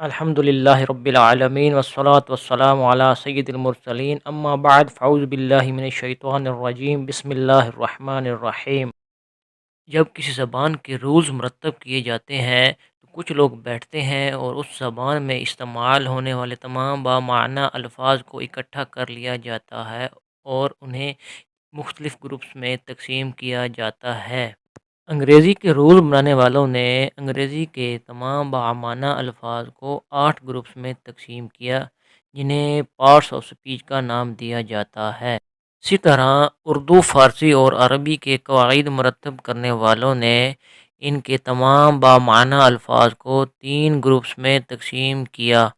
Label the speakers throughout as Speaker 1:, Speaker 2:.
Speaker 1: الحمدللہ رب العالمین والصلاة والسلام علی سید المرسلین اما بعد فاعوذ باللہ من الشیطان الرجیم بسم اللہ الرحمن الرحیم۔ جب کسی زبان کے رولز مرتب کیے جاتے ہیں تو کچھ لوگ بیٹھتے ہیں اور اس زبان میں استعمال ہونے والے تمام بامعنی الفاظ کو اکٹھا کر لیا جاتا ہے اور انہیں مختلف گروپس میں تقسیم کیا جاتا ہے۔ انگریزی کے رول بنانے والوں نے انگریزی کے تمام بامعنی الفاظ کو 8 گروپس میں تقسیم کیا جنہیں پارٹس آف سپیچ کا نام دیا جاتا ہے۔ اسی طرح اردو، فارسی اور عربی کے قواعد مرتب کرنے والوں نے ان کے تمام بامعنی الفاظ کو 3 گروپس میں تقسیم کیا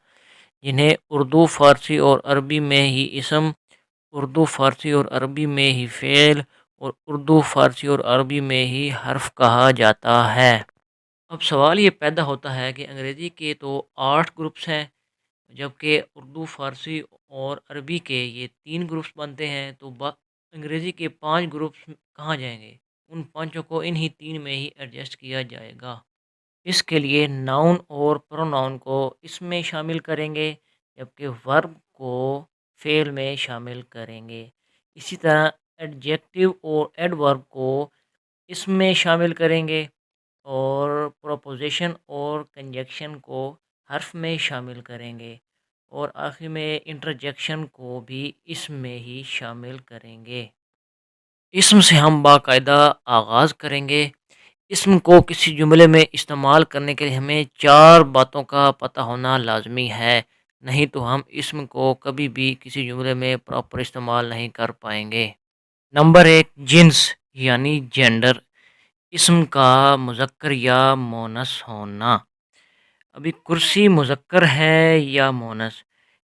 Speaker 1: جنہیں اردو، فارسی اور عربی میں ہی اسم، اردو، فارسی اور عربی میں ہی فعل اور اردو، فارسی اور عربی میں ہی حرف کہا جاتا ہے۔ اب سوال یہ پیدا ہوتا ہے کہ انگریزی کے تو 8 گروپس ہیں جبکہ اردو، فارسی اور عربی کے یہ 3 گروپس بنتے ہیں، تو انگریزی کے 5 گروپس کہاں جائیں گے؟ ان پانچوں کو انہی 3 میں ہی ایڈجسٹ کیا جائے گا۔ اس کے لیے ناؤن اور پروناؤن کو اس میں شامل کریں گے جبکہ ورب کو فعل میں شامل کریں گے۔ اسی طرح ایڈجیکٹو اور ایڈورب کو اس میں شامل کریں گے اور پروپوزیشن اور کنجیکشن کو حرف میں شامل کریں گے اور آخر میں انٹرجیکشن کو بھی اس میں ہی شامل کریں گے۔ اسم سے ہم باقاعدہ آغاز کریں گے۔ اسم کو کسی جملے میں استعمال کرنے کے لیے ہمیں 4 باتوں کا پتہ ہونا لازمی ہے، نہیں تو ہم اسم کو کبھی بھی کسی جملے میں پراپر استعمال نہیں کر پائیں گے۔ نمبر 1، جنس یعنی جینڈر، اسم کا مذکر یا مونس ہونا۔ ابھی کرسی مذکر ہے یا مونس؟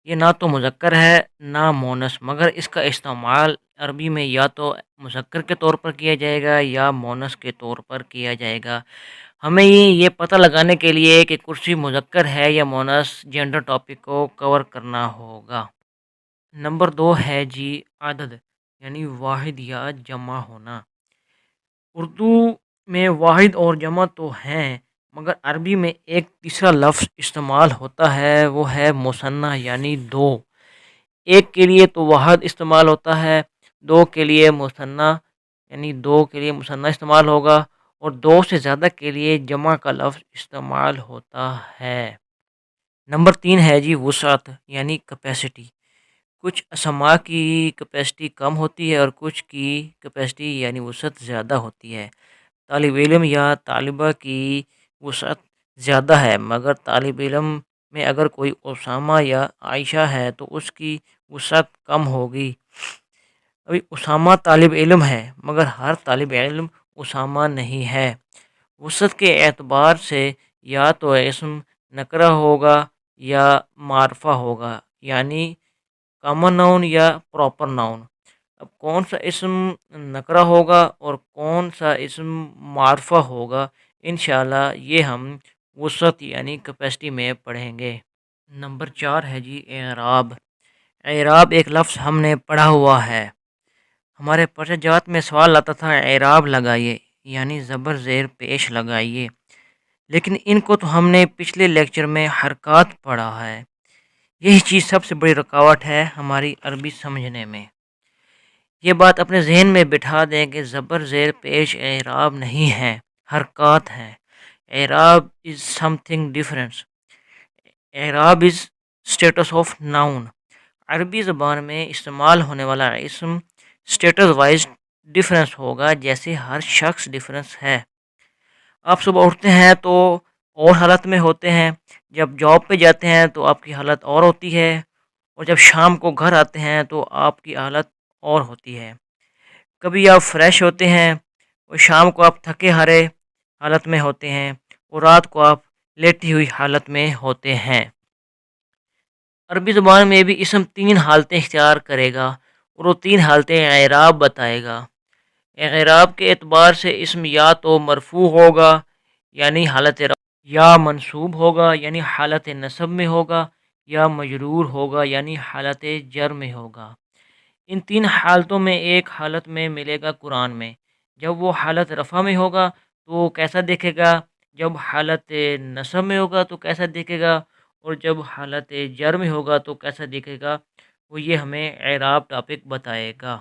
Speaker 1: یہ نہ تو مذکر ہے نہ مونس، مگر اس کا استعمال عربی میں یا تو مذکر کے طور پر کیا جائے گا یا مونس کے طور پر کیا جائے گا۔ ہمیں یہ پتہ لگانے کے لیے کہ کرسی مذکر ہے یا مونس، جینڈر ٹاپک کو کور کرنا ہوگا۔ نمبر 2 ہے جی عدد یعنی واحد یا جمع ہونا۔ اردو میں واحد اور جمع تو ہیں مگر عربی میں ایک تیسرا لفظ استعمال ہوتا ہے، وہ ہے مثنیٰ یعنی 2۔ ایک کے لیے تو واحد استعمال ہوتا ہے، 2 کے لیے مثنیٰ یعنی 2 کے لیے مثنیٰ استعمال ہوگا اور 2 سے زیادہ کے لیے جمع کا لفظ استعمال ہوتا ہے۔ نمبر 3 ہے جی وسعت یعنی کیپیسٹی۔ کچھ اسماء کی کیپیسٹی کم ہوتی ہے اور کچھ کی کیپیسٹی یعنی وسعت زیادہ ہوتی ہے۔ طالب علم یا طالبہ کی وسعت زیادہ ہے مگر طالب علم میں اگر کوئی اسامہ یا عائشہ ہے تو اس کی وسعت کم ہوگی۔ ابھی اسامہ طالب علم ہے مگر ہر طالب علم اسامہ نہیں ہے۔ وسعت کے اعتبار سے یا تو اسم نکرہ ہوگا یا معرفہ ہوگا، یعنی کامن ناؤن یا پراپر ناؤن۔ اب کون سا اسم نکرہ ہوگا اور کون سا اسم معرفہ ہوگا، انشاءاللہ یہ ہم وسعت یعنی کیپیسٹی میں پڑھیں گے۔ نمبر 4 ہے جی اعراب۔ اعراب ایک لفظ ہم نے پڑھا ہوا ہے، ہمارے پرچہ جات میں سوال آتا تھا اعراب لگائیے یعنی زبر زیر پیش لگائیے، لیکن ان کو تو ہم نے پچھلے لیکچر میں حرکات پڑھا ہے۔ یہی چیز سب سے بڑی رکاوٹ ہے ہماری عربی سمجھنے میں۔ یہ بات اپنے ذہن میں بٹھا دیں کہ زبر زیر پیش اعراب نہیں ہے، حرکات ہیں۔ اعراب از سم تھنگ ڈفرینٹ۔ اعراب از اسٹیٹس آف ناؤن۔ عربی زبان میں استعمال ہونے والا اسم اسٹیٹس وائز ڈفرینس ہوگا، جیسے ہر شخص ڈفرینس ہے۔ آپ صبح اٹھتے ہیں تو اور حالت میں ہوتے ہیں، جب جاب پہ جاتے ہیں تو آپ کی حالت اور ہوتی ہے، اور جب شام کو گھر آتے ہیں تو آپ کی حالت اور ہوتی ہے۔ کبھی آپ فریش ہوتے ہیں اور شام کو آپ تھکے ہارے حالت میں ہوتے ہیں اور رات کو آپ لیٹی ہوئی حالت میں ہوتے ہیں۔ عربی زبان میں بھی اسم 3 حالتیں اختیار کرے گا اور وہ 3 حالتیں اعراب بتائے گا۔ اعراب کے اعتبار سے اسم یا تو مرفوع ہوگا یعنی حالت رفع، یا منصوب ہوگا یعنی حالت نصب میں ہوگا، یا مجرور ہوگا یعنی حالت جر میں ہوگا۔ ان 3 حالتوں میں ایک حالت میں ملے گا قرآن میں، جب وہ حالت رفع میں ہوگا تو کیسا دیکھے گا، جب حالت نصب میں ہوگا تو کیسا دیکھے گا، اور جب حالت جر میں ہوگا تو کیسا دکھے گا، وہ یہ ہمیں اعراب ٹاپک بتائے گا۔